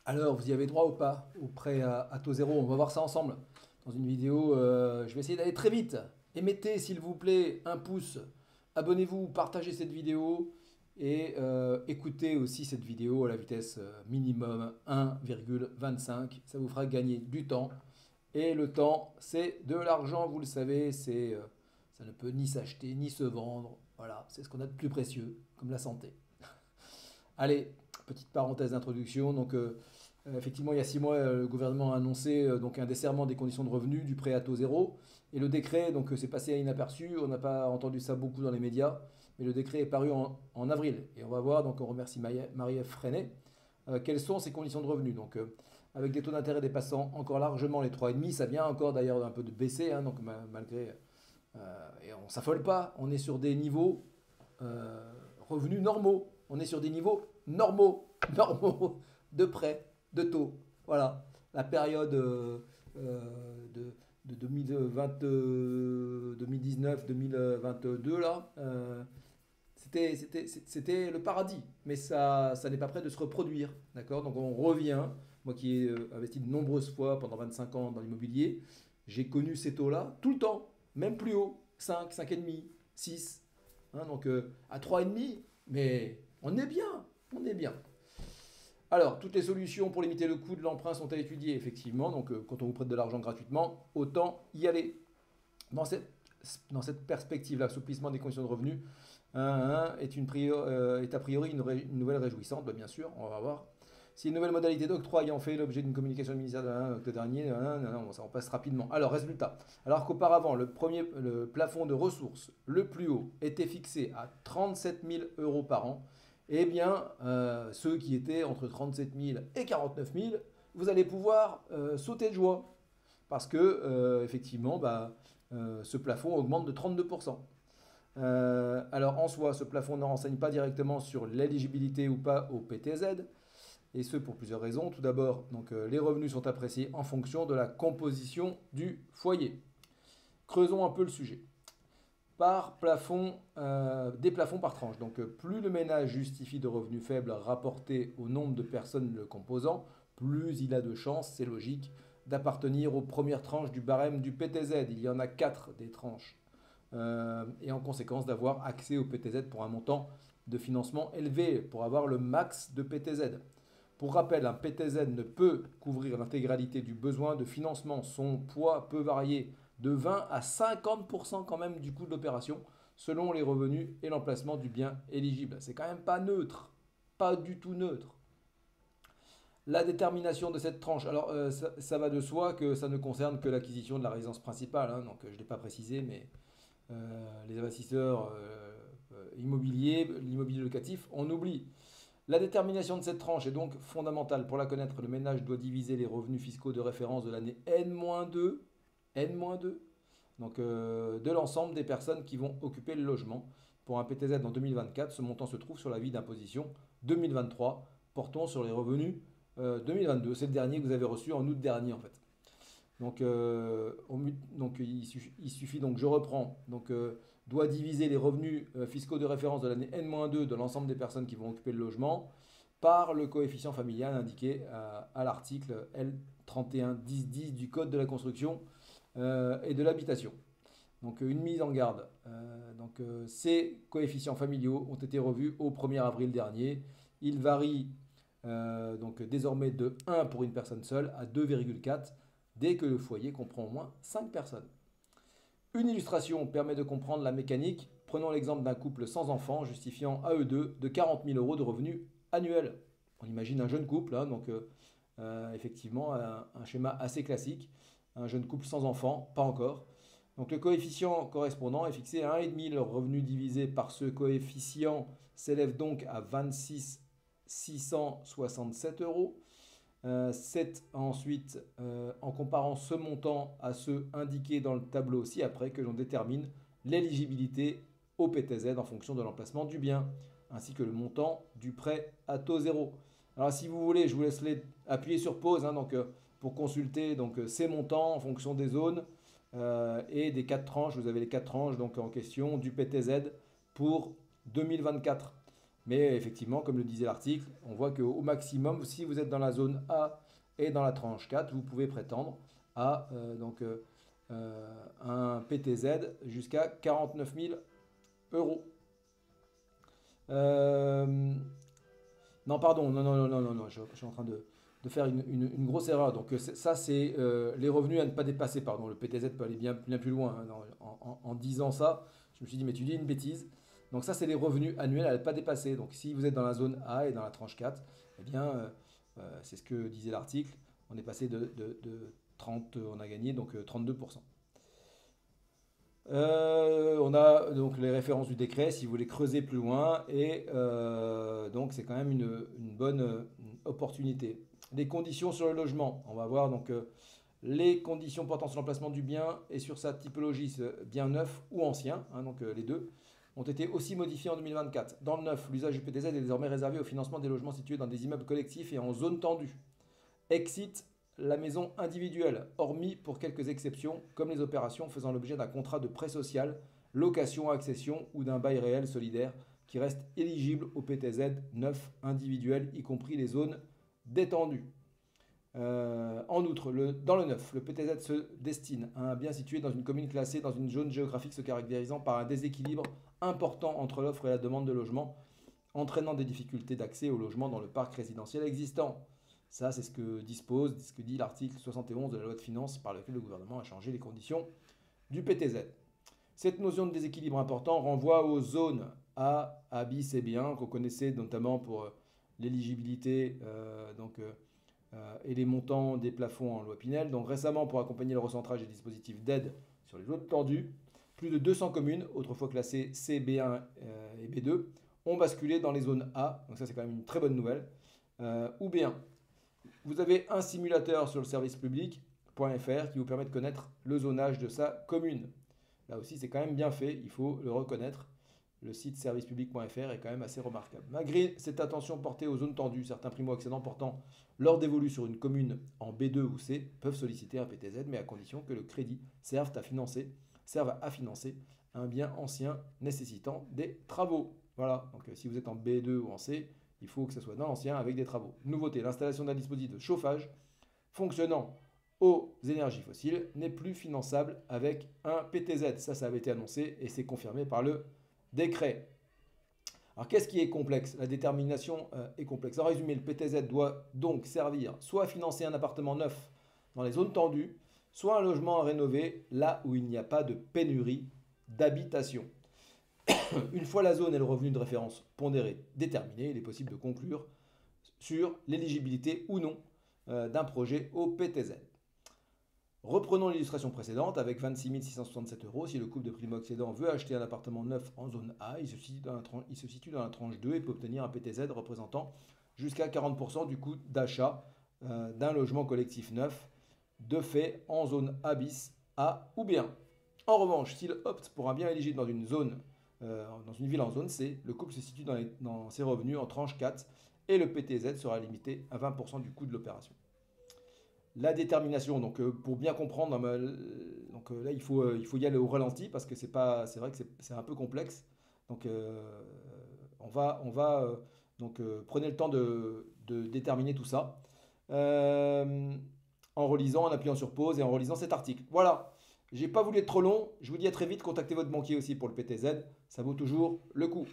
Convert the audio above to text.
Alors, vous y avez droit ou pas au prêt à taux zéro? On va voir ça ensemble dans une vidéo. Je vais essayer d'aller très vite. Et mettez, s'il vous plaît, un pouce. Abonnez-vous, partagez cette vidéo et écoutez aussi cette vidéo à la vitesse minimum 1,25. Ça vous fera gagner du temps. Et le temps, c'est de l'argent, vous le savez. Ça ne peut ni s'acheter ni se vendre. Voilà, c'est ce qu'on a de plus précieux, comme la santé. Allez, petite parenthèse d'introduction. Effectivement, il y a 6 mois, le gouvernement a annoncé donc un desserrement des conditions de revenus du prêt à taux zéro. Et le décret s'est passé à inaperçu. On n'a pas entendu ça beaucoup dans les médias. Mais le décret est paru en avril. Et on va voir, donc on remercie Marie-Ève Freinet, quelles sont ces conditions de revenus. Avec des taux d'intérêt dépassant encore largement les 3,5, ça vient encore d'ailleurs un peu de baisser. Hein, malgré. Et on ne s'affole pas. On est sur des niveaux revenus normaux. On est sur des niveaux normaux, normaux de prêt, de taux. Voilà, la période de 2020, 2019, 2022, là, c'était le paradis. Mais ça n'est pas prêt de se reproduire. D'accord. Donc on revient. Moi qui ai investi de nombreuses fois pendant 25 ans dans l'immobilier, j'ai connu ces taux-là tout le temps, même plus haut, 5, 5,5, 6. Hein, à 3,5, mais on est bien, on est bien. Alors, toutes les solutions pour limiter le coût de l'emprunt sont à étudier, effectivement. Quand on vous prête de l'argent gratuitement, autant y aller. Dans cette, dans cette perspective, l'assouplissement des conditions de revenus est a priori une nouvelle réjouissante, bah, bien sûr, on va voir. Si une nouvelle modalité d'octroi ayant fait l'objet d'une communication du ministère de l'an dernier, ça en passe rapidement. Alors, résultat. Alors qu'auparavant, le plafond de ressources le plus haut était fixé à 37 000 euros par an, eh bien, ceux qui étaient entre 37 000 et 49 000, vous allez pouvoir sauter de joie. Parce que, effectivement, ce plafond augmente de 32%. Alors, en soi, ce plafond ne renseigne pas directement sur l'éligibilité ou pas au PTZ, et ce pour plusieurs raisons. Tout d'abord, les revenus sont appréciés en fonction de la composition du foyer. Creusons un peu le sujet. Des plafonds par tranche. Plus le ménage justifie de revenus faibles rapportés au nombre de personnes le composant, plus il a de chances, c'est logique, d'appartenir aux premières tranches du barème du PTZ. Il y en a 4 des tranches. Et en conséquence d'avoir accès au PTZ pour un montant de financement élevé, pour avoir le max de PTZ. Pour rappel, un PTZ ne peut couvrir l'intégralité du besoin de financement. Son poids peut varier de 20 à 50% quand même du coût de l'opération, selon les revenus et l'emplacement du bien éligible. C'est quand même pas neutre, pas du tout neutre. La détermination de cette tranche, alors ça va de soi que ça ne concerne que l'acquisition de la résidence principale, hein, je ne l'ai pas précisé, mais les investisseurs immobiliers, l'immobilier locatif, on oublie. La détermination de cette tranche est donc fondamentale. Pour la connaître, le ménage doit diviser les revenus fiscaux de référence de l'année N-2, N-2, de l'ensemble des personnes qui vont occuper le logement. Pour un PTZ en 2024, ce montant se trouve sur l'avis d'imposition 2023, portant sur les revenus 2022. C'est le dernier que vous avez reçu en août dernier en fait. Il suffit donc, je reprends, doit diviser les revenus fiscaux de référence de l'année N-2 de l'ensemble des personnes qui vont occuper le logement par le coefficient familial indiqué à l'article L311010 du Code de la construction et de l'habitation. Une mise en garde. Ces coefficients familiaux ont été revus au 1er avril dernier. Ils varient désormais de 1 pour une personne seule à 2,4 dès que le foyer comprend au moins 5 personnes. Une illustration permet de comprendre la mécanique. Prenons l'exemple d'un couple sans enfants justifiant à eux deux de 40 000 euros de revenus annuels. On imagine un jeune couple, hein, effectivement un schéma assez classique. Un jeune couple sans enfants, pas encore. Le coefficient correspondant est fixé à 1,5. Leur revenu divisé par ce coefficient s'élève donc à 26 667 euros. C'est ensuite, en comparant ce montant à ceux indiqués dans le tableau ci-après, que l'on détermine l'éligibilité au PTZ en fonction de l'emplacement du bien, ainsi que le montant du prêt à taux zéro. Alors si vous voulez, je vous laisse appuyer sur pause pour consulter ces montants en fonction des zones et des 4 tranches. Vous avez les 4 tranches en question du PTZ pour 2024. Mais effectivement, comme le disait l'article, on voit qu'au maximum, si vous êtes dans la zone A et dans la tranche 4, vous pouvez prétendre à un PTZ jusqu'à 49 000 euros. Non, pardon, non, je suis en train de faire une grosse erreur. Donc ça, c'est les revenus à ne pas dépasser. Pardon, le PTZ peut aller bien plus loin, hein. En disant ça, je me suis dit, mais tu dis une bêtise. Donc ça, c'est les revenus annuels à ne pas dépasser. Donc si vous êtes dans la zone A et dans la tranche 4, eh bien, c'est ce que disait l'article. On est passé de 30, on a gagné donc 32%. On a donc les références du décret si vous voulez creuser plus loin et donc c'est quand même une bonne opportunité. Les conditions sur le logement, on va voir donc les conditions portant sur l'emplacement du bien et sur sa typologie, bien neuf ou ancien, hein, donc les deux, ont été aussi modifiés en 2024. Dans le neuf, l'usage du PTZ est désormais réservé au financement des logements situés dans des immeubles collectifs et en zone tendue. Excite la maison individuelle, hormis pour quelques exceptions, comme les opérations faisant l'objet d'un contrat de prêt social, location, accession ou d'un bail réel solidaire qui reste éligible au PTZ neuf individuel, y compris les zones détendues. En outre, dans le neuf, le PTZ se destine à un bien situé dans une commune classée dans une zone géographique se caractérisant par un déséquilibre important entre l'offre et la demande de logement, entraînant des difficultés d'accès au logement dans le parc résidentiel existant. Ça, c'est ce que dit l'article 71 de la loi de finances par lequel le gouvernement a changé les conditions du PTZ. Cette notion de déséquilibre important renvoie aux zones A, bis et bien, qu'on connaissait notamment pour l'éligibilité et les montants des plafonds en loi Pinel. Donc récemment, pour accompagner le recentrage des dispositifs d'aide sur les zones tendues, plus de 200 communes, autrefois classées C, B1 et B2, ont basculé dans les zones A. Donc ça, c'est quand même une très bonne nouvelle. Ou B1. Vous avez un simulateur sur le servicepublic.fr qui vous permet de connaître le zonage de sa commune. Là aussi, c'est quand même bien fait, il faut le reconnaître. Le site servicepublic.fr est quand même assez remarquable. Malgré cette attention portée aux zones tendues, certains primo-accédants portant leur dévolu sur une commune en B2 ou C peuvent solliciter un PTZ, mais à condition que le crédit serve à financer un bien ancien nécessitant des travaux. Voilà, donc si vous êtes en B2 ou en C, il faut que ce soit dans l'ancien avec des travaux. Nouveauté, l'installation d'un dispositif de chauffage fonctionnant aux énergies fossiles n'est plus finançable avec un PTZ. Ça avait été annoncé et c'est confirmé par le décret. Alors qu'est-ce qui est complexe? La détermination est complexe. En résumé, le PTZ doit donc servir soit à financer un appartement neuf dans les zones tendues, soit un logement à rénover là où il n'y a pas de pénurie d'habitation. Une fois la zone et le revenu de référence pondéré déterminés, il est possible de conclure sur l'éligibilité ou non d'un projet au PTZ. Reprenons l'illustration précédente avec 26 667 euros. Si le couple de primo-accédants veut acheter un appartement neuf en zone A, il se situe dans la tranche 2 et peut obtenir un PTZ représentant jusqu'à 40% du coût d'achat d'un logement collectif neuf de fait en zone A bis, A ou B1. En revanche, s'il opte pour un bien éligible dans une ville en zone C, le couple se situe dans ses revenus en tranche 4 et le PTZ sera limité à 20% du coût de l'opération. La détermination, donc pour bien comprendre, là il faut y aller au ralenti parce que c'est vrai que c'est un peu complexe. Donc prenez le temps de déterminer tout ça en relisant, en appuyant sur pause et en relisant cet article. Voilà, j'ai pas voulu être trop long, je vous dis à très vite, contactez votre banquier aussi pour le PTZ, ça vaut toujours le coup.